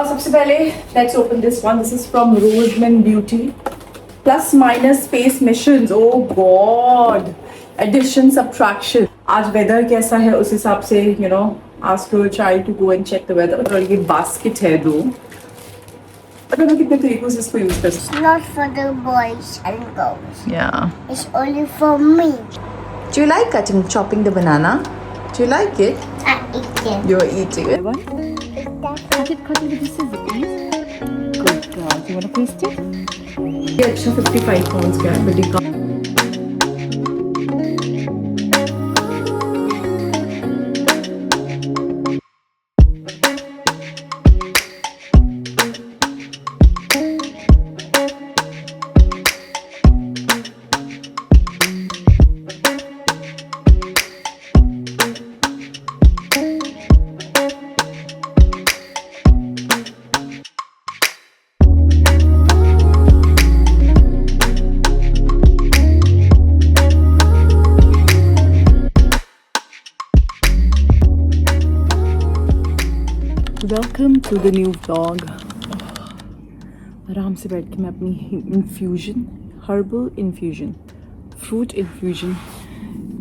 सबसे पहले let's open this one. This is from Roseman Beauty. Plus minus space missions. Oh God. Addition, subtraction. आज weather कैसा है उस हिसाब से you know ask your child to go and check the weather. और ये basket है दो. पता नहीं कितने तरीकों से इसको यूज कर सकते It's not for the boys and girls. हैं. Yeah. It's only for me. Do you like chopping the banana? Do you like it? I eat it. You're eating it. That's Cut it with the scissors, please. Good girl. Do you want to taste it? ये अच्छा 55 pounds का है, बड़ी का. Welcome to the new vlog. आराम से बैठ के मैं अपनी infusion, herbal infusion, fruit infusion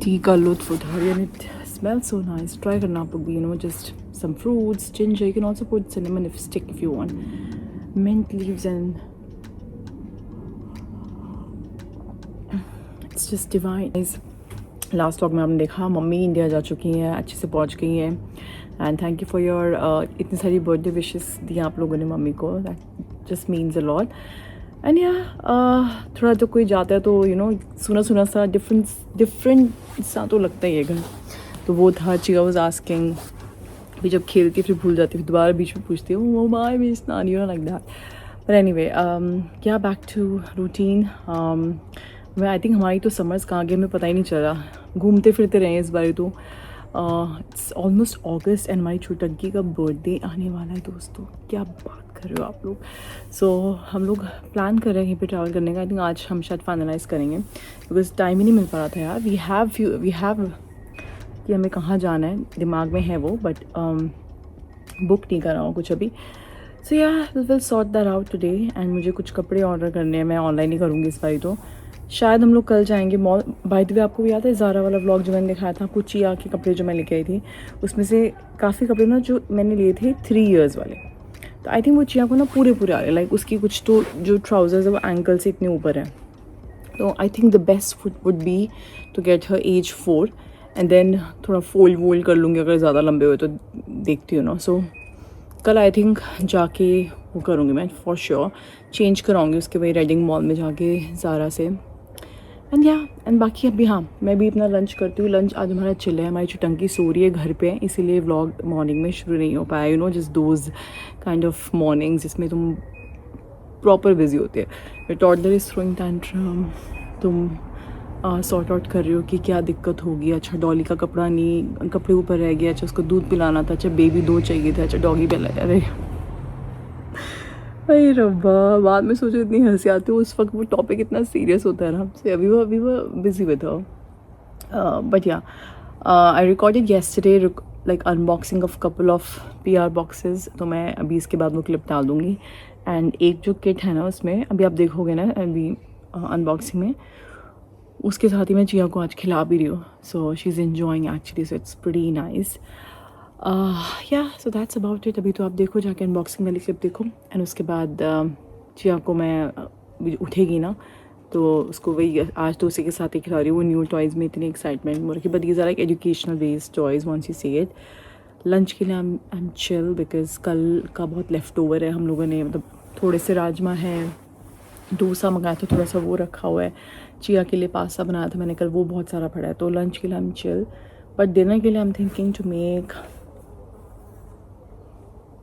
tea का लुत्फ उठा रही है. It smells so nice. Try करना आप लोग भी. Just some fruits, ginger. You can also put cinnamon stick if you want, mint leaves, and it's just divine. Last vlog में आपने देखा मम्मी इंडिया जा चुकी हैं, अच्छे से पहुंच गई हैं. And thank you for your इतनी सारी बर्थडे विशेस दी आप लोगों ने मम्मी को. That just means a lot. And या थोड़ा तो कोई जाता है तो सुना सुना सा डिफरेंट सा तो लगता ही है घर. तो वो था. चिया वाज आस्किंग, भी जब खेलती फिर भूल जाती, फिर दोबारा बीच में पूछती हूँ वो माई मिस नानी लाइक दैट. बट एनीवे क्या बैक टू रूटीन. मैं आई थिंक हमारी तो समर्स कहाँ गए हमें पता ही नहीं चला. घूमते फिरते रहे इस बार. तो इट्स ऑलमोस्ट अगस्त एंड हमारी छोटंकी का बर्थडे आने वाला है दोस्तों. क्या बात कर रहे हो आप लोग. सो हम लोग प्लान कर रहे हैं कहीं पे ट्रैवल करने का. आई थिंक आज हम शायद फाइनलाइज करेंगे बिकॉज टाइम ही नहीं मिल पा रहा था यार. वी हैव कि हमें कहाँ जाना है दिमाग में है वो, बट बुक नहीं कर रहा हूँ कुछ अभी. सो या will sort that out today. And मुझे कुछ कपड़े ऑर्डर करने हैं. मैं ऑनलाइन ही करूँगी इस बार. तो शायद हम लोग कल जाएंगे मॉल. बाय द वे आपको याद है ज़ारा वाला व्लॉग जो मैंने दिखाया था, कुछ चिया के कपड़े जो मैं लेके आई थी, उसमें से काफ़ी कपड़े ना जो मैंने लिए थे 3 years वाले. तो आई थिंक वो चिया को ना पूरे आ रहे. लाइक उसकी कुछ तो जो ट्राउजर्स है वो एंकल से इतने ऊपर है. तो I think the best foot would be to get her as 4 and then थोड़ा फोल्ड कर लूँगी अगर ज़्यादा लंबे हुए तो. देखती हूँ ना. सो कल आई थिंक जाके वो करूँगी मैं फॉर श्योर. चेंज कराऊँगी उसके वही रेडिंग मॉल में जाके ज़ारा से. एंड बाकी अभी हाँ मैं भी अपना लंच करती हूँ. लंच आज हमारा चिल है. हमारी छोटंकी सो रही है घर पे, इसीलिए व्लॉग मॉर्निंग में शुरू नहीं हो पाया. Just those kind of mornings जिसमें तुम प्रॉपर बिजी होते हैं. Your toddler is throwing tantrum. तुम सॉर्ट आउट कर रहे हो कि क्या दिक्कत होगी. अच्छा डॉली का कपड़ा नहीं, कपड़े ऊपर रह गया. अच्छा उसको दूध पिलाना था. अच्छा बेबी 2 चाहिए था. अच्छा डॉगी पिला. अरे अरे रब्बा. बाद में सोचो इतनी हंसी आती है. उस वक्त वो टॉपिक इतना सीरियस होता है ना हमसे. अभी वो बिजी विद हर. बट या I recorded yesterday like unboxing of couple of PR boxes. तो मैं अभी इसके बाद वो क्लिप डाल दूँगी. एंड एक जो किट है ना उसमें अभी आप देखोगे ना अभी अनबॉक्सिंग में, उसके साथ ही मैं चिया को आज खिला भी रही हूँ. So she is enjoying actually. So it's pretty nice. या सो दैट्स अबाउट इट. अभी तो आप देखो जाके अनबॉक्सिंग वाली क्लिप देखो. एंड उसके बाद चिया को मैं उठेगी ना तो उसको वही आज तो उसी के साथ ही खिला रही हूँ. वो न्यू टॉयज़ में इतनी एक्साइटमेंट हो रही है. But these are like educational based toys once you see it. Lunch के लिए आई एम चिल बिकॉज कल का बहुत लेफ्ट ओवर है. हम लोगों ने मतलब थोड़े से राजमा है, डोसा मंगाया था, थोड़ा सा वो रखा हुआ है. चिया के लिए पास्ता बनाया था मैंने कल, वो बहुत सारा पड़ा है. तो लंच के लिए I am chill. But dinner के लिए I am thinking to make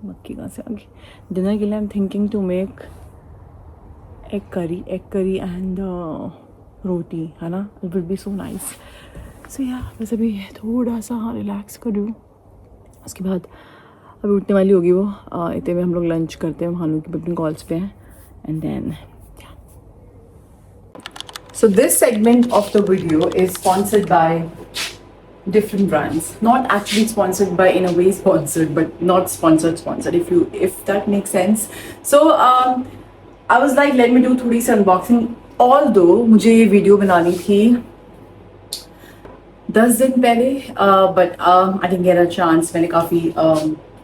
मक्की कहाँ से आ गई. डिनर के लिए I am thinking to make egg curry and roti, है ना. It will be so nice. So yeah बस अभी थोड़ा सा हाँ रिलैक्स करूँ. उसके बाद अभी उठने वाली होगी वो. इतने में हम लोग लंच करते हैं. भानु की अपनी कॉल्स पे हैं. And then So this segment of the video is sponsored by different brands, not actually sponsored by, in a way sponsored, but not sponsored, if that makes sense. So I was like, let me do थोड़ी सी unboxing, although मुझे ये video बनानी थी 10 दिन पहले, but I didn't get a chance. मैंने काफ़ी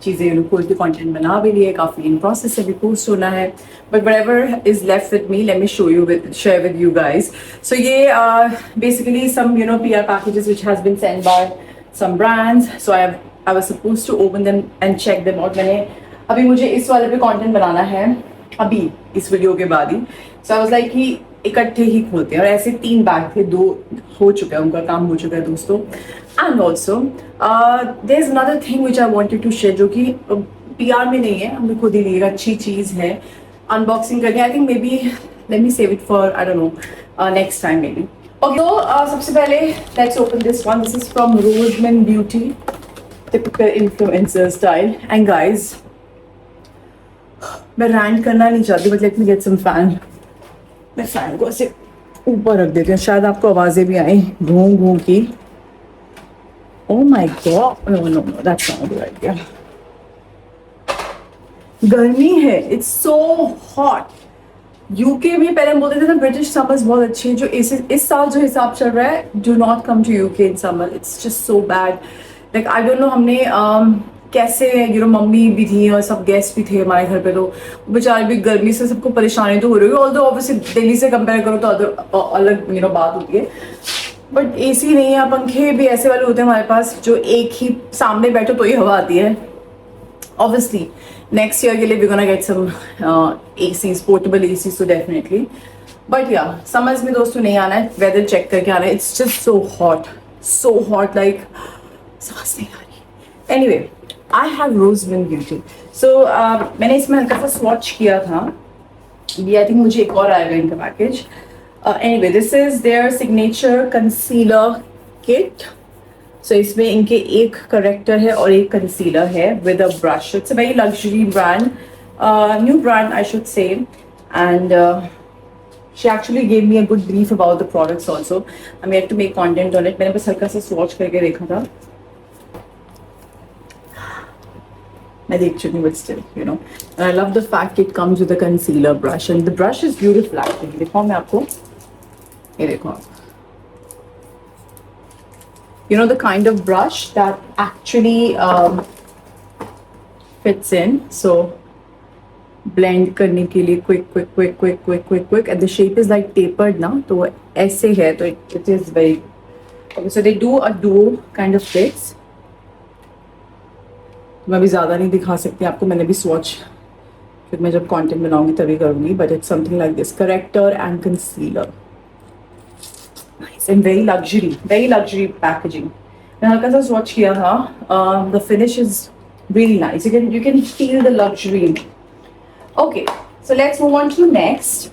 चीज़ें खोल के कंटेंट बना भी लिए, काफ़ी इन प्रोसेस से भी पोस्ट होना है, but whatever is left with me, let me share with you guys. So ये basically some PR packages which has been sent by some brands. So I was supposed to open them and check them out. मैंने अभी मुझे इस वाले पे content बनाना है अभी इस वीडियो के बाद ही. So I was like कि इकट्ठे ही खोलते हैं, और ऐसे 3 बैग थे, 2 हो चुका है, उनका काम हो चुका है दोस्तों. And also there is another thing which I wanted to share, जो कि PR में नहीं है, हमने खुद ही ली, अच्छी चीज़ है अनबॉक्सिंग करनी. I think maybe let me save it for, I don't know, next time maybe. Okay, तो सबसे पहले let's open this one. This is from Roseman beauty, typical influencer style. And guys, मैं rant करना नहीं चाहती, but let me get some fan. मैं fan को ऐसे ऊपर रख देती हूँ, शायद आपको आवाजें भी आई घूम घूम की. Oh my god, no no no, that's not the right idea. गर्मी है, इट्स सो हॉट. यूके में पहले हम बोलते थे ना ब्रिटिश समर्स बहुत अच्छे हैं, जो इस साल जो हिसाब चल रहा है, do not come to UK in summer, it's just so bad. Like I don't know हमने कैसे, मम्मी भी थी और सब गेस्ट भी थे हमारे घर पे, तो बेचारे भी गर्मी से सबको परेशानी तो हो रही है. ऑल्दो ऑब्वियसली दिल्ली से कंपेयर करो तो अलग बात होती है, बट AC नहीं है. पंखे भी ऐसे वाले होते हैं हमारे पास जो एक ही सामने बैठो तो ही हवा आती है. ऑब्वियसली नेक्स्ट ईयर के लिए we gonna get some ACs, portable ACs, तो डेफिनेटली. बट या समर्स में दोस्तों नहीं आना है, वेदर चेक करके आना है. It's just so hot, like सांस नहीं आ रही. Anyway, I have Roseman Beauty. So मैंने इसमें हल्का सा स्वॉच किया था. ये आई थिंक मुझे एक और आएगा इनका package. Anyway, this is their signature concealer kit. So इसमें इनके एक करेक्टर है और एक कंसीलर है with a brush. It's a very luxury brand, new brand I should say, and she actually gave me a good brief about the products also. I'm yet to make content on it. मैंने बस हल्का सा swatch करके देखा था. I think it but still, and I love the fact it comes with a concealer brush, and the brush is beautiful actually. देखो मैं आपको ये देखो आप, the kind of brush that actually fits in, so blend करने के लिए quick, and the shape is like tapered ना, तो ऐसे है, तो it is very okay. So they do a duo kind of fits. मैं भी ज़्यादा नहीं दिखा सकती आपको, मैंने भी स्वॉच फिर मैं जब कंटेंट बनाऊंगी तभी करूंगी, but it's something like this, corrector and concealer, nice and very luxury packaging. मैंने हल्का सा स्वॉच किया था. The finish is really nice, you can feel the luxury. Okay, so let's move on to next.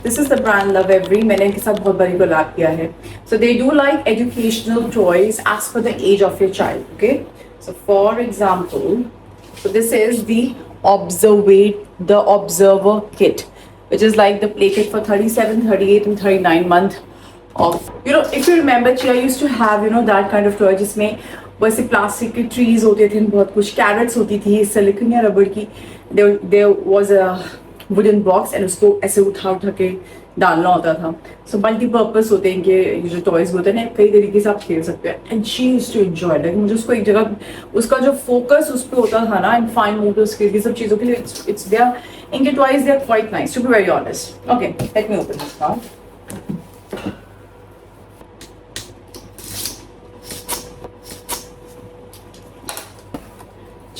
This is the brand Lovevery. मैंने इनके साथ बहुत बड़ी कोलैब किया है. So they do like educational toys as per the age of your child. Okay. So for example, so this is the Observer kit, which is like the play kit for 37, 38, and 39 month of. If you remember, Chia used to have that kind of toy जिसमें वैसे plastic के trees होते थे, बहुत कुछ crates होती थी, silicon या रबड़ की. There was a wooden box, and उसको ऐसे उठा के डालना होता था. सो मल्टीपर्पज होते हैं कि जो टॉयज होते हैं ना, कई तरीके से आप खेल सकते हैं. And she used to enjoy, like मुझे उसको एक जगह, उसका जो फोकस उस पर होता था ना, एंड फाइन मोटर्स के, ये सब चीज़ों के लिए इट्स देयर, इनके toys they are quite nice, to be very honest. Okay, let me open this now.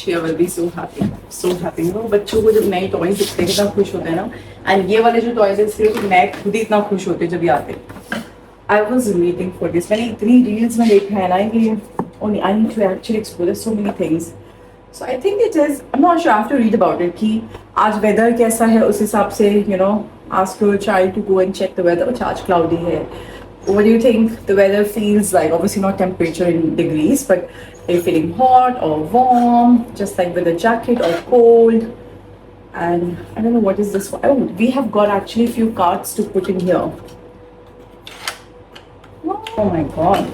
She will be so happy. बच्चों को जब नए टॉयज दिखते हैं कितना खुश होते हैं ना. एंड ये वाले जो टॉयज है इसलिए तो मैं खुद ही इतना खुश होती जब ये आते. I was waiting for this. मैंने इतनी रील्स में देखा है ना कि I need to actually explore so many things. So I think it is, I am not sure, I have to read about it कि आज वेदर कैसा है, उस हिसाब से ask your child to go and check the weather. आज cloudy है. What do you think the weather feels like? Obviously not temperature in degrees, but are you feeling hot or warm, just like with a jacket, or cold? And I don't know what is this for. Oh, we have got actually a few cards to put in here. What? Oh my god.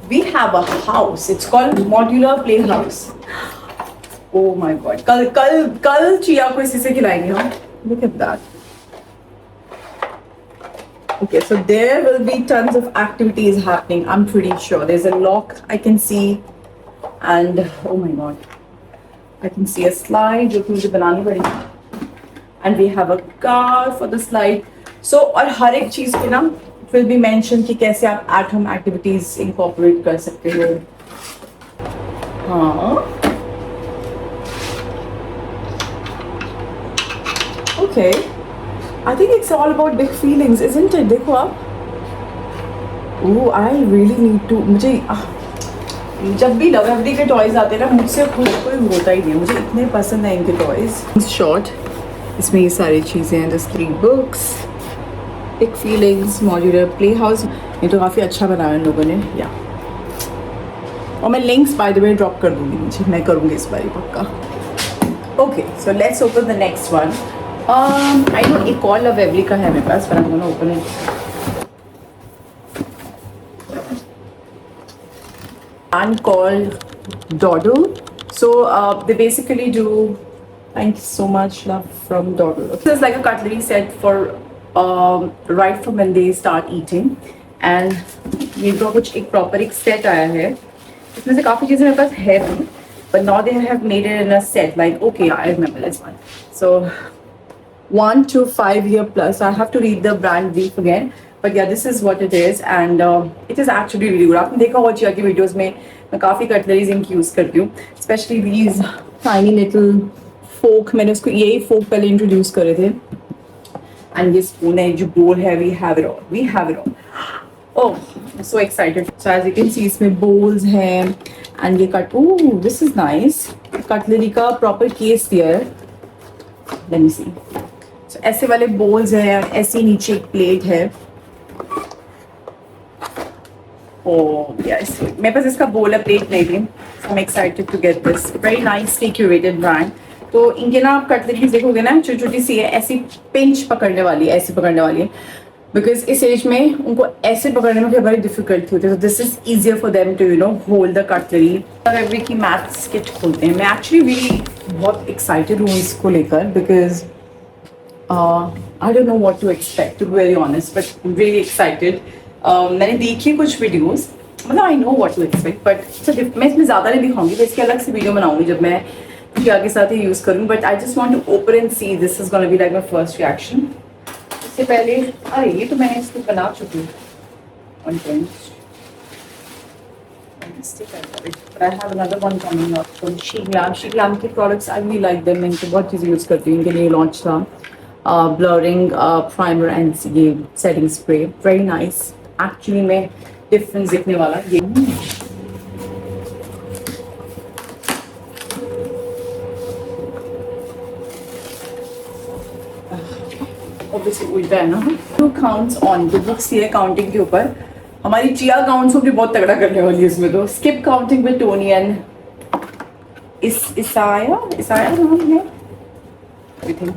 We have a house. It's called Modular Playhouse. Oh my god. कल chia को इसी से खिलाएंगे हम. Look at that. Okay, so there will be tons of activities happening. I'm pretty sure. There's a lock I can see, and oh my god, I can see a slide जो कि मुझे बनानी पड़ेगी. And we have a car for the slide. So और हर एक चीज पे ना will be mentioned कि कैसे आप at home activities incorporate कर सकते हो. हाँ. Okay. I think it's all about big feelings, isn't it? देखो आप. Oh, I really need to. मुझे जब भी लवली के टॉयज आते हैं ना मुझसे खुद कोई होता ही नहीं. मुझे इतने पसंद है इनके टॉयज. शॉर्ट इसमें ये सारी चीज़ें हैं. Just 3 books. Big feelings. Modular play house. ये तो काफ़ी अच्छा बनाया इन लोगों ने. या और मैं links by the way drop कर दूँगी. मुझे मैं करूँगी इस बारी पक्का. Okay so let's open the next one. I know एक और लव एवरी का है मेरे पास, but I'm gonna open it. And called Doddle. So they basically do. Thank you so much, love from Doddle. This is like a cutlery set for right from when they start eating. And ये तो कुछ एक proper एक set आया है. इसमें से काफी चीजें मेरे पास है भी, but now they have made it in a set. Like okay, I remember this one. So 1 to 5 year plus. I have to read the brand brief again, but yeah, this is what it is, and it is actually really good. आपने देखा होगा जिया की videos में मैं काफ़ी cutleries इनकी use करती हूँ, specially these tiny little fork. मैंने उसको यही fork पहले इंट्रोड्यूस करे थे, and ये spoon है जो बोल है. We have it all. We have it all. Oh, I'm so excited. So as you can see इसमें bowls हैं, and ये oh, this is nice. Cutlery का proper case दिया है. Let me see. So, ऐसे वाले बोल्स हैं. ऐसे नीचे एक प्लेट है. Oh yes, मेरे पास इसका बोल है, प्लेट नहीं थी. So I'm excited to get this. Very nicely curated brand. तो इनके ना आप कटलरीज देखोगे ना छोटी छोटी सी है, ऐसी पिंच पकड़ने वाली है, ऐसे पकड़ने वाली है. बिकॉज इस एज में उनको ऐसे पकड़ने में बड़ी डिफिकल्ट होती है. तो this is easier for them to hold the cutlery. Every की मैथ्स किट खोलते हैं. मैं एक्चुअली really बहुत एक्साइटेड हूँ इसको लेकर, because I don't know what to expect, to be very honest, but I'm really excited. मैंने देखी कुछ वीडियोस, मतलब I know what to expect, but मैं इसमें ज़्यादा नहीं दिखाऊंगी. तो इसकी अलग से वीडियो बनाऊंगी जब मैं किया के साथ ही यूज़ करूँगी. But I just want to open and see. This is gonna be like my first reaction. इससे पहले अरे ये तो मैंने इसको बना चुकी हूँ. But I have another one coming up from Shiglam. Shiglam के products I really like them. मैं इनके बहुत चीज़ें यूज़ करती हूँ. इनके लिए लॉन्च था blurring primer and ये setting spray. Very nice. Actually मैं difference दिखने वाला ये. Obviously उल्टा है ना. Two counts on. The books ये counting के ऊपर. हमारी चिया काउंट्स को भी बहुत तगड़ा करने वाली है इसमें. तो skip counting with Tony and Isaiah नाम है. Everything.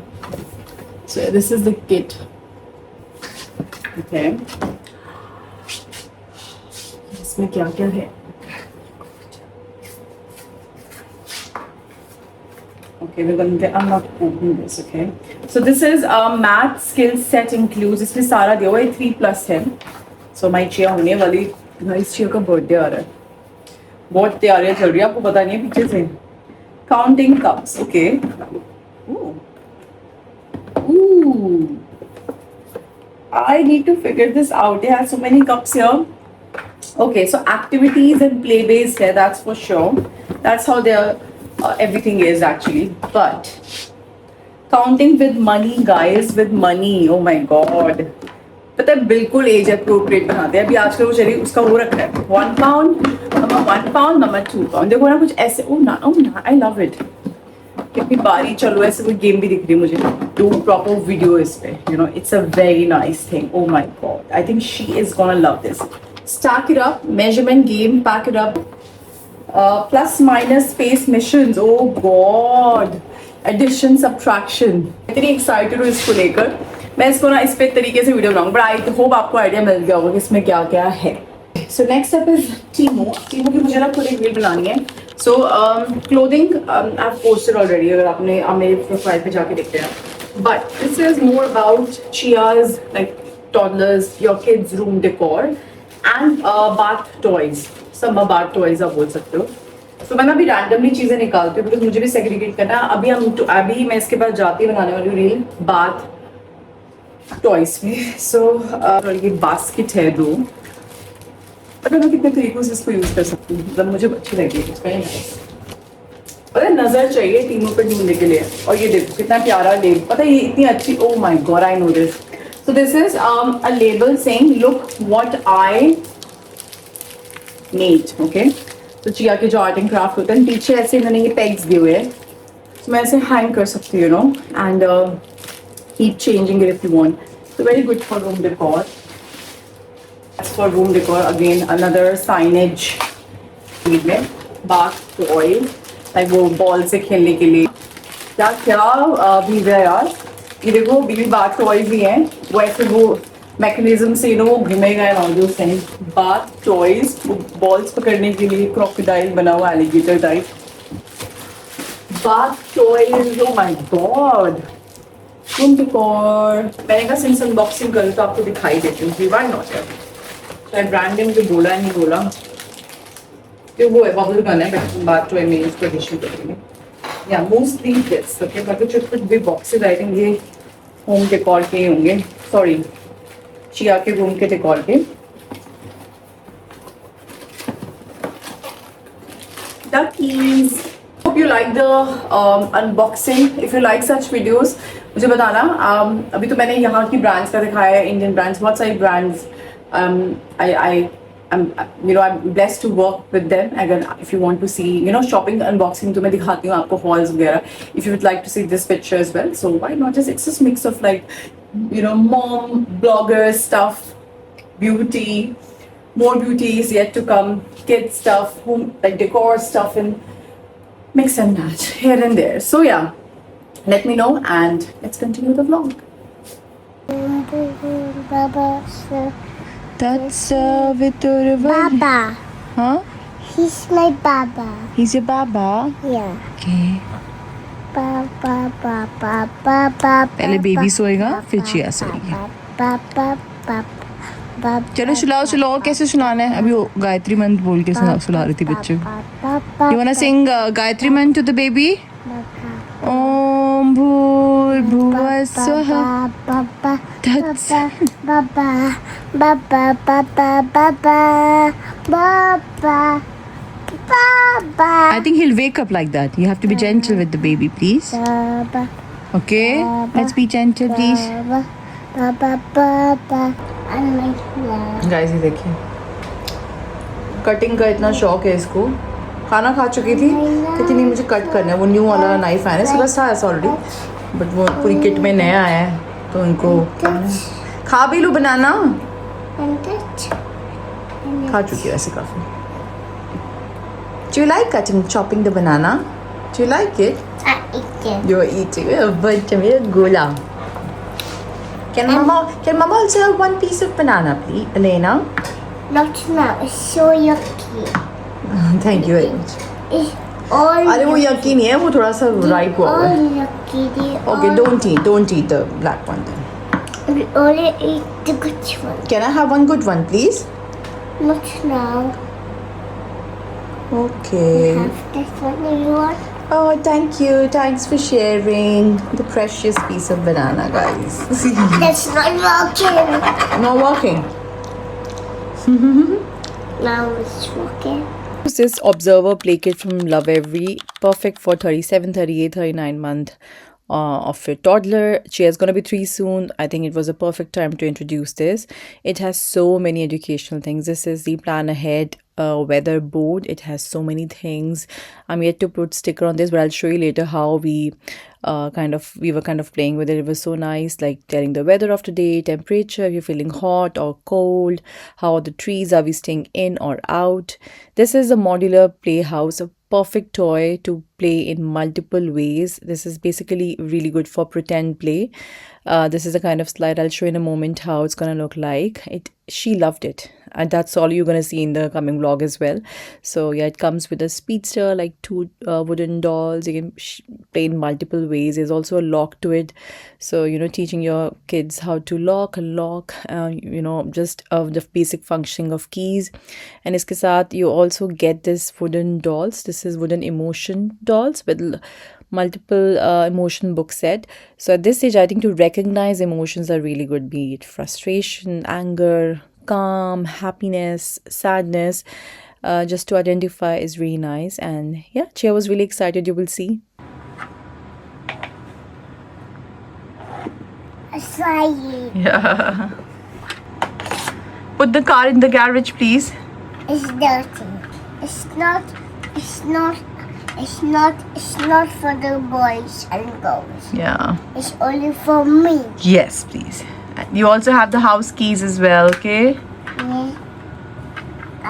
So this is the kit. Okay. इसमें क्या क्या है? Okay, we're going to I'm not opening this. Okay. So this is a math skills set includes. इसमें सारा दिया हुआ है. 3+ है. So my चिया होने वाली. इस चिया का बर्थडे आ रहा है. बहुत तैयारियां चल रही है. आपको पता नहीं है पीछे से. Counting cups. Okay. Ooh. I need to figure this out. They have so many cups here. Okay, so activities and play based है. That's for sure. That's how their everything is actually. But counting with money, guys, with money. Oh my god. पता है बिल्कुल age appropriate बनाते हैं. अभी आजकल वो चलिए उसका वो रखा है 1 pound, मम्मा 1 pound, मम्मा 2 pound. देखो ना कुछ ऐसे. oh ना I love it. कितनी बारी चलो ऐसे कोई गेम भी दिख रही है मुझे. Do proper video इस पे. You know, it's a very nice thing. Oh my god. I think she is gonna love this. Stack it up, measurement game, pack it up. Plus minus space missions. Oh god. Addition, subtraction. इतनी excited हूँ इसको लेकर. मैं इसको ना इस पे तरीके से वीडियो बनाऊंगा. बट आई होप आपको आइडिया मिल गया होगा कि इसमें क्या क्या है. So next up is Timo. Timo की मुझे ना खुद एक रील बनानी है. So clothing I've posted already. अगर आपने मेरे प्रोफाइल पे जाके देखते हैं. But this is more about Chia's like toddlers, your kids' room decor and bath toys. Summer bath toys आप बोल सकते हो. So मैं ना अभी randomly चीजें निकालती हूँ because मुझे भी segregate करना है. अभी मैं इसके बाद जाती बनाने वाली हूँ रील bath toys में. So ये basket है दो. पता मैं कितने तरीकों से इसको यूज कर सकती हूँ. मतलब मुझे अच्छी लगी है. It's very nice. पता है नजर चाहिए टीमों पर ढूंढने के लिए. और ये देखो कितना प्यारा लेबल. पता है ये इतनी अच्छी. Oh my god, I know this. So this is a label saying look what I made. Okay. तो चिया के जो आर्ट एंड क्राफ्ट होते हैं पीछे ऐसे इन्होंने ये टैग्स दिए हुए हैं. तो मैं ऐसे हैंग कर सकती हूँ, you know, and keep changing it if you want. So very good for room decor. As for room decor, again another signage. में bath toy, like वो बॉल से खेलने के लिए. क्या क्या भी है यार. ये देखो बेबी बाथ टॉय भी हैं. वो ऐसे वो मैकेनिज्म से वो घूमेगा and all those things. Bath toys balls पकड़ने के लिए क्रोकोडाइल बना हुआ alligator type. Bath toys. Oh my God. Room decor. मैंने कहा सिंस अनबॉक्सिंग करूँ तो आपको दिखाई देती हूँ. व्हाई नॉट यार. शायद ब्रांड ने मुझे बोला नहीं बोला कि वो है बबल गन है बात टॉय में यूज कर इशू करेंगे. या मोस्टली दिस. ओके बाकी छोटे छोटे भी बॉक्सेस आई थिंक ये होम डेकोर के होंगे. सॉरी चिया के रूम के डेकोर के. Duckies. Hope you like the unboxing. If you like such videos मुझे बताना. अभी तो मैंने यहाँ की ब्रांड्स का दिखाया है. इंडियन ब्रांड्स बहुत सारी brands. I'm blessed to work with them. अगर if you want to see shopping unboxing तो मैं दिखाती हूँ आपको hauls वगैरह. If you would like to see this picture as well, so why not? It's just mix of like mom bloggers stuff, beauty, more beauty is yet to come, kids stuff, home like decor stuff, and mix and match here and there. So yeah, let me know and let's continue the vlog. That's Vitor. Baba. Huh? He's my Baba. He's your baba. Yeah. Okay. Baba, Baba, Baba. पहले baby सोएगा फिर chia सोएगी. Baba, Baba, Baba. चलो सुलाओ सुलाओ. कैसे सुलाना है? अभी वो गायत्री मंत्र बोल के सुला रही थी बच्चे. You wanna sing गायत्री मंत्र to the baby? ओम भूर्भुवः स्वः तत्सवितुर्वरेण्यं I think he'll wake up like that. You have to be gentle with the baby, please. Okay? Let's be gentle, please. Guys, ये देखिए. कटिंग का इतना शौक है इसको. खाना खा चुकी थी. कहती नहीं मुझे कट करना है. वो न्यू वाला नाइफ है. इसके पास था ऐसा ऑलरेडी. बट वो पूरी किट में नया आया है. तो इनको खा भी लो बनाना. खा चुकी है ऐसे काफ़ी. Do you like chopping the banana? Do you like it? I eat it. You're eating it. But gula. Can mama also have one piece of banana, please, Elena? Not now. It's so yucky. Thank you very much. It's all अरे वो yucky नहीं है. वो थोड़ा सा ripe हुआ all है. yucky. Okay, don't eat the black one then. We only eat the good one. Can I have one good one, please? Not now. Okay. Have this one if you want. Oh, thank you. Thanks for sharing the precious piece of banana, guys. That's not working. Not working. Now it's working. This is Observer Play Kit from Love Every. Perfect for 37, 38, 39 month of a toddler. She is going to be 3 soon. I think it was a perfect time to introduce this. It has so many educational things. This is the Plan Ahead weather board. It has so many things. I'm yet to put sticker on this, but I'll show you later how we were kind of playing with it. It was so nice, like telling the weather of the day, temperature, if you're feeling hot or cold, how are the trees, are we staying in or out. This is a modular playhouse, a perfect toy to play in multiple ways. This is basically really good for pretend play. This is the kind of slide I'll show in a moment how it's gonna look like. She loved it, and that's all you're gonna see in the coming vlog as well. So yeah, it comes with a speedster, like 2 wooden dolls. You can play in multiple ways. There's also a lock to it, so teaching your kids how to lock, just the basic functioning of keys. And iske saath you also get this wooden dolls. This is wooden emotion dolls with multiple emotion book set. So at this stage, I think to recognize emotions are really good, be it frustration, anger, calm, happiness, sadness. Just to identify is really nice. And yeah, Chia was really excited. You will see. Yeah. Put the car in the garage, please. It's dirty. It's not for the boys and girls. Yeah. It's only for me. Yes, please. You also have the house keys as well, okay? Yeah.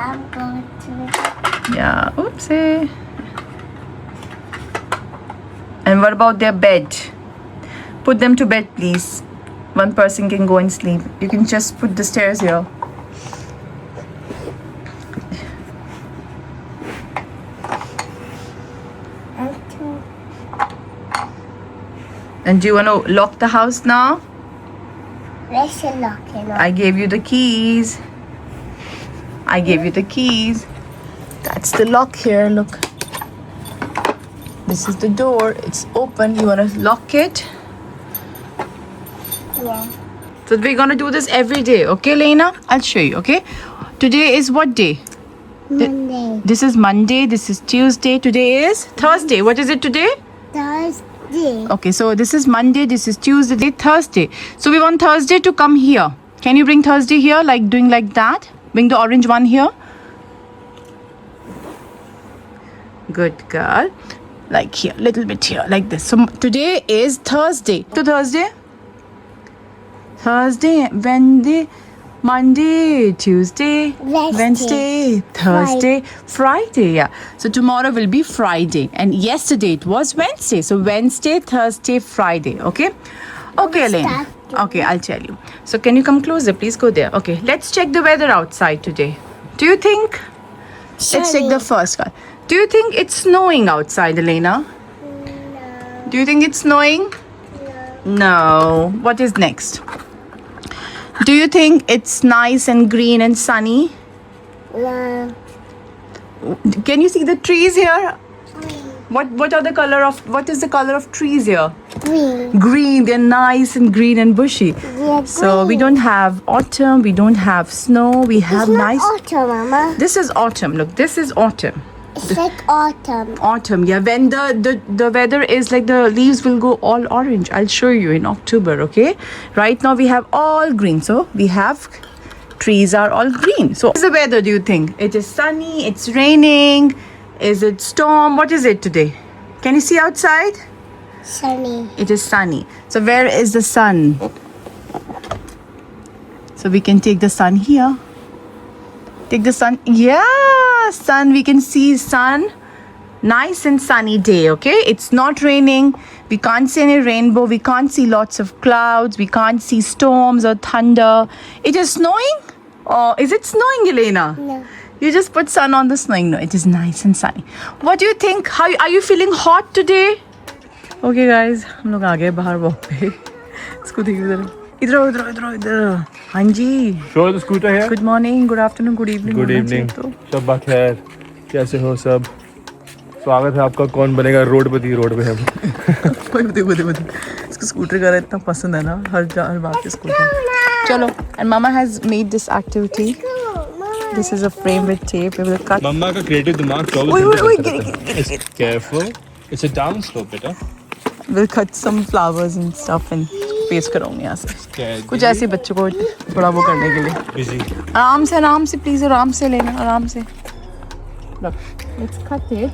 I'm going to. Yeah. Oopsie. And what about their bed? Put them to bed, please. One person can go and sleep. You can just put the stairs here. And do you want to lock the house now? Let's lock it up. I gave you the keys. That's the lock here, look. This is the door. It's open. You want to lock it? Yeah. So we're going to do this every day. Okay, Lena? I'll show you, okay? Today is what day? Monday. This is Monday. This is Tuesday. Today is Thursday. What is it today? Thursday. Okay, so this is Monday, this is Tuesday, Thursday. So we want Thursday to come here. Can you bring Thursday here, like doing like that? Bring the orange one here. Good girl. Like here, little bit here, like this. So today is Thursday. To Thursday? Thursday, Wednesday, Monday, Tuesday, Wednesday, Thursday, Friday. Yeah. So tomorrow will be Friday. And yesterday it was Wednesday. So Wednesday, Thursday, Friday. Okay? Okay, Elaine. Okay, I'll tell you. So can you come closer? Please go there. Okay. Let's check the weather outside today. Do you think? Let's check the first one. Do you think it's snowing outside, Elena? No. Do you think it's snowing? No. What is next? Do you think it's nice and green and sunny? No. Can you see the trees here? What is the color of trees here? Green. Green. They're nice and green and bushy. Yeah, So we don't have autumn, we don't have snow, we have It's not nice. autumn, Mama. This is autumn. Look, this is autumn. It's like autumn. Autumn, yeah. When the weather is like the leaves will go all orange. I'll show you in October, okay? Right now we have all green. So we have trees are all green. So what is the weather, do you think? It is sunny, it's raining, is it storm? What is it today? Can you see outside? Sunny. It is sunny. So where is the sun? So we can take the sun here. Take the sun. Yeah, sun. We can see sun. Nice and sunny day, okay? It's not raining. We can't see any rainbow. We can't see lots of clouds. We can't see storms or thunder. It is snowing? Or is it snowing, Elena? No. You just put sun on the snowing. No, it is nice and sunny. What do you think? How are you feeling hot today? Okay, guys. हम लोग आ गए बाहर walk पे. इसको देखिए इधर. इधर. हाँ जी. Show the scooter here. Good morning, good afternoon, good evening. Good evening. शब्बा खैर. कैसे हो सब? स्वागत है आपका. कौन बनेगा रोडपति? रोड पे हम. बता. इसको स्कूटर का इतना पसंद है ना. हर बार पे स्कूटर. चलो. And Mama has made this activity. This is a frame with tape. We will cut. मम्मा का creative दिमाग 24 घंटे. Careful. It's a down slope, बेटा. We'll cut some flowers and stuff and paste करूँगी यहाँ से. कुछ ऐसे बच्चों को थोड़ा वो करने के लिए. Busy. आराम से please आराम से लेना आराम से. Look, let's cut it.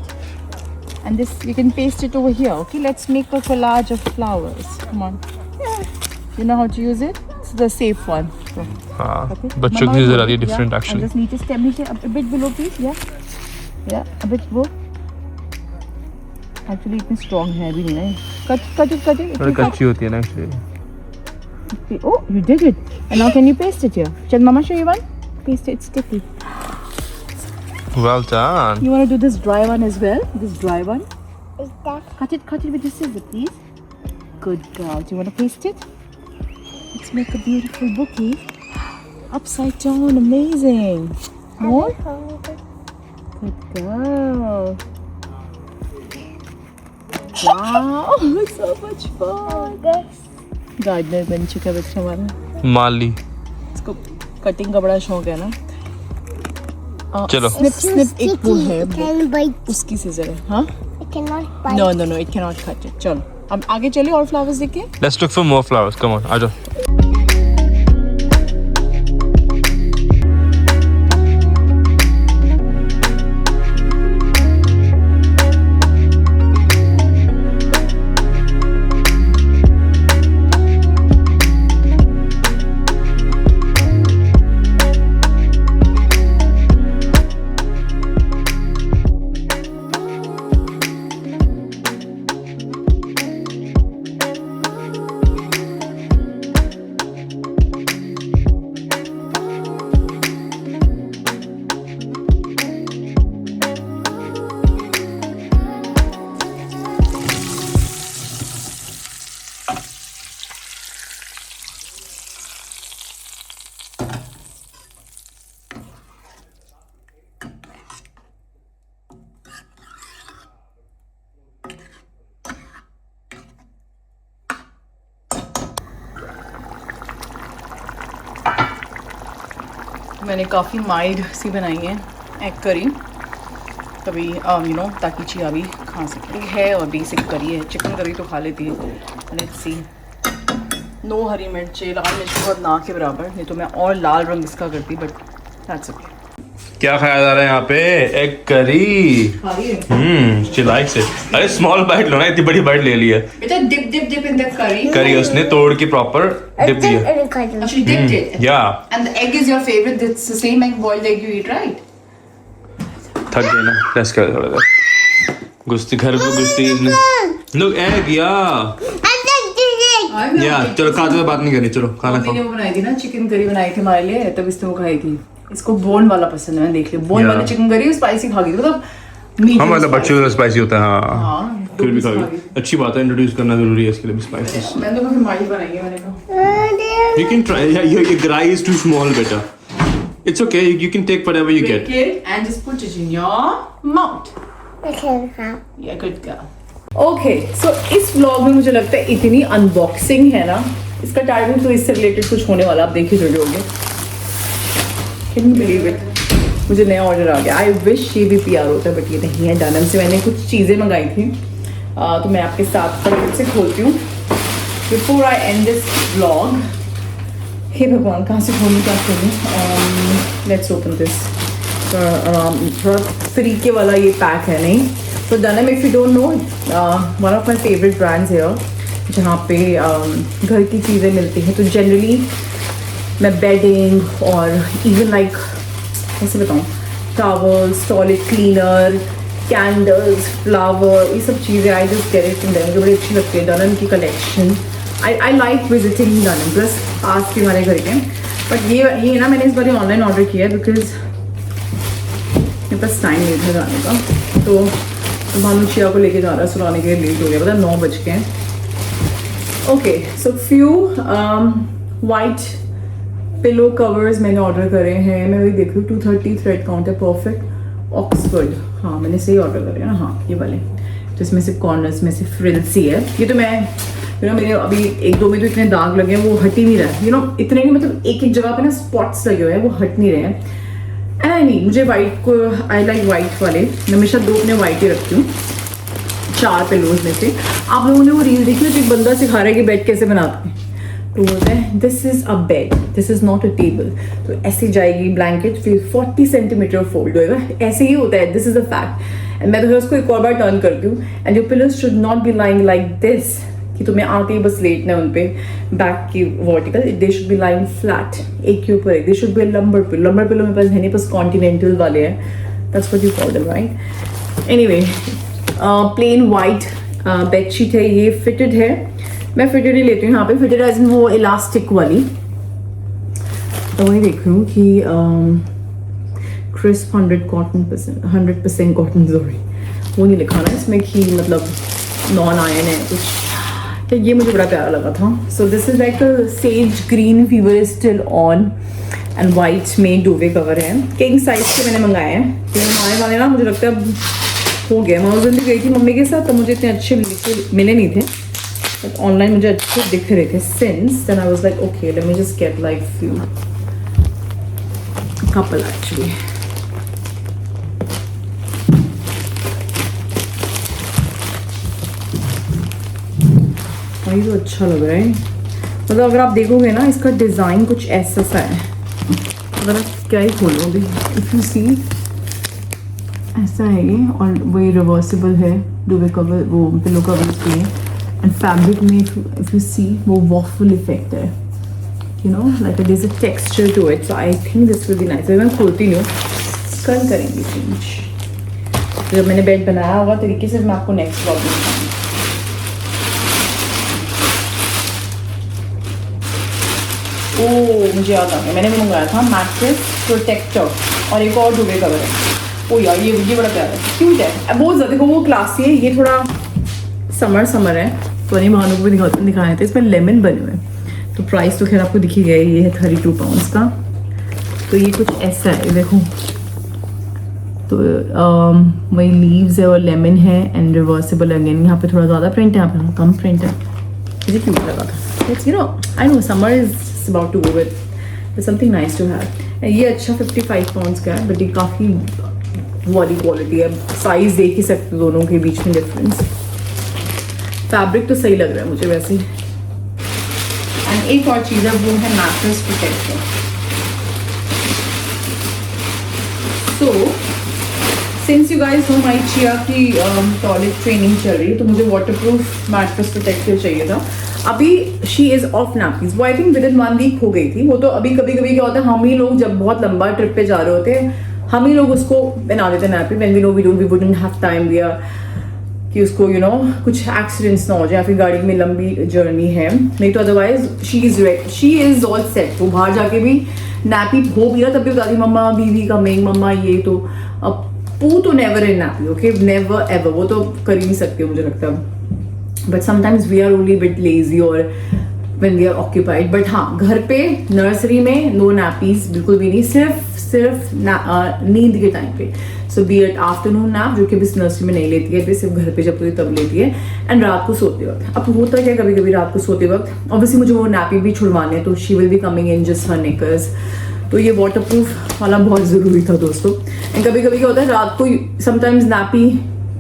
And this you can paste it over here. Okay, let's make a collage of flowers. Come on. You know how to use it? It's the safe one. So, हाँ. okay. बच्चों Mama की will नजर do आती है it, different yeah. actually. And just need to stem it a bit below, please. Yeah. Yeah, a bit below. Actually इतनी strong है भी नहीं ना. Cut it. थोड़ी कच्ची होती है ना actually. Oh, you did it. And now can you paste it here? Shall Mama show you one? Paste it, it's sticky. Well done. You want to do this dry one as well? This dry one? Is that Cut it with the scissors, please. Good girl. Do you want to paste it? Let's make a beautiful bouquet. Upside down, amazing. More? Good girl. Wow, so much fun. Gardener बन चुका है बच्चा हमारा. माली. इसको cutting का बड़ा शौक है ना. चलो. स्निप एक वो है. can bite? उसकी सीजर है. हाँ? It cannot bite. No, it cannot cut it. चलो अब आगे चलिए और फ्लावर्स देखिए. Let's look for more flowers. Come on, आ जाओ. मैंने काफ़ी माइल्ड सी बनाई है एग करी. कभी ताकि चिया भी खा सके. है और बेसिक करी है. चिकन करी तो खा लेती है. Let's see. नो हरी मिर्ची. लाल मिर्च बहुत ना के बराबर. नहीं तो मैं और लाल रंग इसका करती. But that's okay. क्या खाया जा रहा है यहाँ पे? Egg curry. she likes it. अरे स्मॉल बाइट लो ना. इतनी बड़ी बाइट ले ली है. बेटा डिप इन द करी. करी उसने तोड़ के प्रॉपर डिप दिया. Actually dipped it. Yeah. And the egg is your favorite. It's the same egg boiled egg you eat, right? थक गए ना. रेस्ट कर थोड़ा देर. गुस्ती घर को गुस्ती इसने. Look egg yeah. चलो खाते हुए बात नहीं करनी. चलो खाना मम्मी ने खाओ. वो बनाई थी ना चिकन करी बनाई थी हमारे लिए. तब इसने वो खाई थी. इसको बोन वाला पसंद है. मैं देख लिया बोन Yeah. वाला चिकन करी स्पाइसी खा गई थी. मतलब medium हाँ मतलब spicy. बच्चों को स्पाइसी होता है. हाँ हाँ, फिर भी खा खा गई. अच्छी बात है. इंट्रोड्यूस करना जरूरी है इसके लिए भी स्पाइसेस. मैंने तो काफी माइल्ड बनाई है. मैंने कहा You can try. Yeah, your grai is too small, better. It's okay. You can take whatever you get. Pick it and just put it in your mouth. Yeah, good girl. Okay, so इस vlog में मुझे लगता है इतनी unboxing है ना. इसका title तो इससे रिलेटेड कुछ होने वाला. आप देख ही रहे होगे. Can you believe it? मुझे नया ऑर्डर आ गया. आई विश ये भी PR होता बट ये नहीं है. डनम से मैंने कुछ चीज़ें मंगाई थी. तो मैं आपके साथ फटाफट से खोलती हूँ. Before I end this vlog. हे भगवान कहाँ से खोलूँ क्या खोलूँ. Let's open this. थोड़ा तरीके वाला ये पैक है. नहीं तो Dunelm if you don't know one of my favourite brands है जहाँ पे घर की चीज़ें मिलती हैं. तो जनरली मैं बेडिंग और इवन लाइक कैसे बताऊँ towels toilet cleaner candles flower ये सब चीज़ें I just get it in Dunelm. मुझे बड़ी अच्छी लगती है डनम की collection. I like visiting Dunelm plus पास के हमारे घर के. बट ये ना मैंने इस बार ऑनलाइन ऑर्डर किया है बिकॉज मेरे पास टाइम नहीं था जाने का. तो भानु चिया को लेके जा रहा है सुलाने के लिए. लेट हो गया पता 9 बज के. Okay so few white pillow covers मैंने ऑर्डर करे हैं. मैं वही देख रही हूँ 230 थ्रेड काउंट है. Perfect Oxford. हाँ मैंने सही ऑर्डर करे ना. हाँ ये वाले. तो इसमें से कॉर्नर्स में से फ्रिल्स ही है. ये तो मैं मेरे अभी 1-2 में तो इतने दाग लगे हैं वो हट ही नहीं रहा है. इतने नहीं मतलब एक जगह पे ना स्पॉट्स लगे हुए हैं वो हट नहीं रहे हैं. नहीं मुझे वाइट को आई लाइक वाइट वाले. मैं हमेशा 2 अपने वाइट ही रखती हूँ 4 पिलोज में से. आप लोगों ने वो रील देखी है जो एक बंदा सिखा रहा है कि बेड कैसे बनाते हैं. तो बोलते हैं this is a bed this is not a table. तो ऐसे जाएगी ब्लैंकेट फिर 40 सेंटीमीटर फोल्ड होएगा. ऐसे ही होता है. This is a fact. And मैं तो उसको एक और बार टर्न करती हूँ. And your pillows should not be lying like this कि तुम्हें आके ही बस लेटना है उन पे बैक की vertical. They should be lying flat एक के ऊपर एक. They should be lumbar pillow. Lumbar pillow मेरे पास है नहीं. बस कॉन्टिनेंटल वाले हैं. That's what you call them right. Anyway plain white bedsheet है, ये फिटेड है, मैं फिटेड ही लेती हूँ यहाँ पे, फिटेड एज इन वो इलास्टिक वाली। तो वही देख रही हूँ कि क्रिस्प 100% कॉटन, सॉरी वो नहीं लिखा ना इसमें कि मतलब नॉन आयरन है कुछ, तो ये मुझे बड़ा प्यारा लगा था। So this is like a sage green, fever is still on, and white में डूवे कवर है। किंग साइज के मैंने मंगाए हैं, क्योंकि हमारे वाले ना मुझे लगता है हो गया। मैं उस दिन भी गई थी मम्मी के साथ, तो मुझे इतने अच्छे मिले नहीं थे, बट ऑनलाइन मुझे अच्छे दिख रहे थे। Since then I was like okay let me just get like few couple actually. ये तो अच्छा लग रहा है, मतलब अगर आप देखोगे ना इसका डिज़ाइन कुछ ऐसा सा है, अगर आप क्या ही खोलो अभी, इफ़ यू सी ऐसा है ये, और वही रिवर्सिबल है, डुवे कवर वो पिलो कवर के, एंड फैब्रिक में इफ़ यू सी वो वॉफल इफेक्ट है, you know like there is a texture to it. So I think this will be nice. मैं खोलती नहीं हूँ, कल करेंगे चेंज। जब मैंने बेड बनाया हुआ तरीके से मैं आपको नेक्स्ट व्लॉग में दिखाऊंगी। ओह मुझे याद आ गया, मैंने भी मंगाया था मैट्रेस प्रोटेक्टर और एक और डुवे कवर है। ओ यार ये बड़ा प्यारा है, क्यूट है, बहुत ज़्यादा। देखो वो क्लासी है, ये थोड़ा समर है, तो नहीं भानु को भी दिखाए थे, इसमें लेमन बने हुए हैं। तो प्राइस तो खैर आपको दिखी गया, ये है 32 पाउंड्स का। तो ये कुछ ऐसा है, देखो तो वही लीव्स है और लेमन है एंड रिवर्सिबल अगेन। यहाँ पे थोड़ा ज़्यादा प्रिंट है, यहाँ पे कम प्रिंट है, मुझे क्यूट लगा था। It's you know I know summer is about to go with something nice to have. ये अच्छा 55 पाउंड्स का है, बट ये काफ़ी वाली क्वालिटी है, साइज देख ही सकते हो दोनों के बीच में डिफरेंस। फैब्रिक तो सही लग रहा है मुझे वैसे। एंड एक और चीज़ है वो है mattress protector. So since you guys know my Chia की टॉयलेट ट्रेनिंग चल रही है, तो मुझे वाटरप्रूफ मैट्रेस प्रोटेक्टर चाहिए था। अभी शी इज ऑफ नैपकिंस, वो I think within 1 week हो गई थी। वो तो अभी कभी कभी क्या होता है, हम ही लोग जब बहुत लंबा ट्रिप पे जा रहे होते हैं, हम ही लोग उसको बना देते हैं nappy, when we know we wouldn't have time, we are कि उसको यू नो कुछ एक्सीडेंट्स ना हो जाए, फिर गाड़ी में लंबी जर्नी है, नहीं तो otherwise she is all set. वो बाहर जाके भी नैपी हो भी ना, तब भी बताती मम्मा बीवी कमिंग, मम्मा ये तो। अब पू तो never in nappy, okay never ever, वो तो कर ही नहीं सकते मुझे लगता है। But sometimes we are only bit lazy और when we are occupied। बट हाँ घर पे नर्सरी में नो नैपीज बिल्कुल भी नहीं, सिर्फ नींद के टाइम पे। सो बी एट आफ्टरनून नैप, जो कि अभी नर्सरी में नहीं लेती है, सिर्फ घर पे जब पूरी तब लेती है, एंड रात को सोते वक्त। अब होता क्या कभी कभी रात को सोते वक्त ऑब्वियसली मुझे वो नैपी भी छुड़वाने, तो she will be coming in just her knickers. तो ये वाटरप्रूफ वाला बहुत ज़रूरी था दोस्तों। एंड कभी कभी क्या होता है रात को समटाइम्स नैपी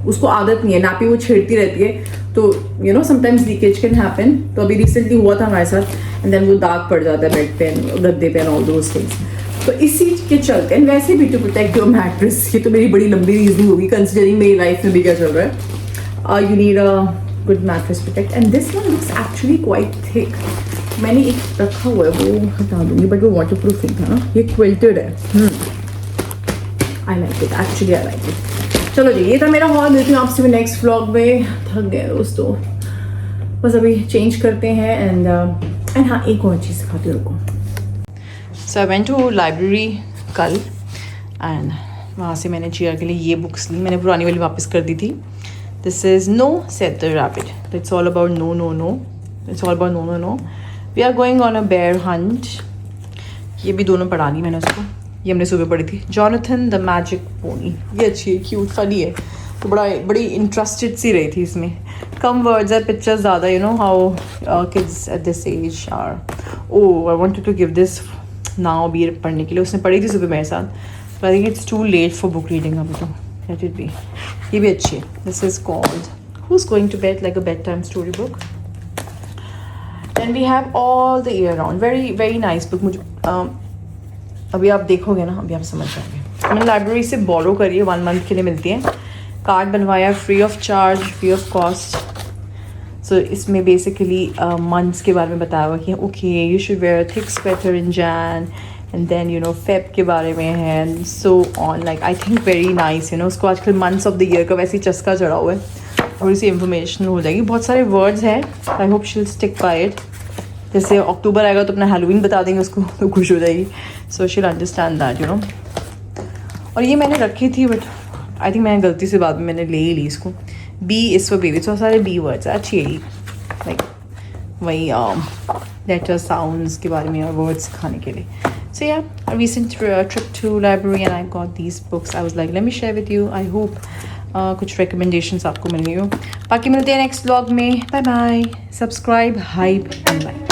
उसको आदत नहीं है, नैपी वो छेड़ती रहती है, तो you know sometimes leakage can happen. तो अभी रिसेंटली हुआ था हमारे साथ, एंड देन वो दाग पड़ जाता है बेड पे, गद्दे पे, एंड ऑल दोज थिंग्स। तो इसी के चलते एंड वैसे भी टू प्रोटेक्ट योर मैट्रेस, ये तो मेरी बड़ी लंबी रीजनिंग होगी कंसिडरिंग मेरी लाइफ में भी क्या चल रहा है। You need a good mattress protect, and this one looks actually quite thick. मैंने एक रखा हुआ है, वो हटा दूंगी, बट वो वाटर प्रूफ नहीं था ना, ये क्विल्टेड है। I like it, actually I like it. चलो जी, ये था मेरा हॉल, मिलती हूँ आपसे भी नेक्स्ट व्लॉग में। थक गए दोस्तों, बस अभी चेंज करते हैं। एंड हाँ एक और चीज़ दिखाती हूँ, रुको। सो आई वेंट टू लाइब्रेरी कल, एंड वहाँ से मैंने चिया के लिए ये बुक्स ली, मैंने पुरानी वाली वापस कर दी थी। This is no said the rabbit, it's all about no no no, it's all about no no no, we are going on a bear hunt. ये भी दोनों पढ़ा ली मैंने उसको, ये हमने सुबह पढ़ी थी। जॉनथन द मैजिक पोनी, ये अच्छी है, क्यूट फनी है, तो बड़ी इंटरेस्टेड सी रही थी इसमें। कम वर्ड्स आर पिक्चर्स ज़्यादा, you know how kids at this age are. Oh I wanted to give this now be पढ़ने के लिए, उसने पढ़ी थी सुबह मेरे साथ, but I think it's too late for book reading अभी तो। लेट इट बी, ये भी अच्छी है। This is called who is going to bed, like a bed time story book. Then we have all the year round, very very nice book. मुझे अभी आप देखोगे ना, अभी आप समझ जाओगे। मैंने लाइब्रेरी से बोरो करी है, 1 मंथ के लिए मिलती है, कार्ड बनवाया, free of charge, free of cost. So इसमें बेसिकली मंथ्स के बारे में बताया हुआ कि okay you should wear thick sweater in Jan, and then you know Feb के बारे में है and so on. Like I think very nice. You know उसको आजकल मंथ्स ऑफ द ईयर का वैसे ही चस्का चढ़ा हुआ है. थोड़ी सी इन्फॉर्मेशन हो जाएगी. बहुत सारे वर्ड्स हैं. I hope she will stick by it. जैसे अक्टूबर आएगा तो अपना हैलोवीन बता देंगे उसको तो खुश हो जाएगी. So she will understand that you know. और ये मैंने रखी थी बट आई थिंक मैंने गलती से बाद में मैंने ले ही ली इसको. B is for baby. तो सारे बी वर्ड्स अच्छी है. लाइक वही लेटर साउंड्स के बारे में और वर्ड्स सिखाने के लिए. So yeah recent trip to library and I got these books. I was like let me share with you. I hope कुछ रिकमेंडेशंस आपको मिल गई हो. बाकी मिलते हैं नेक्स्ट व्लॉग में. Bye bye. Subscribe, hype and like.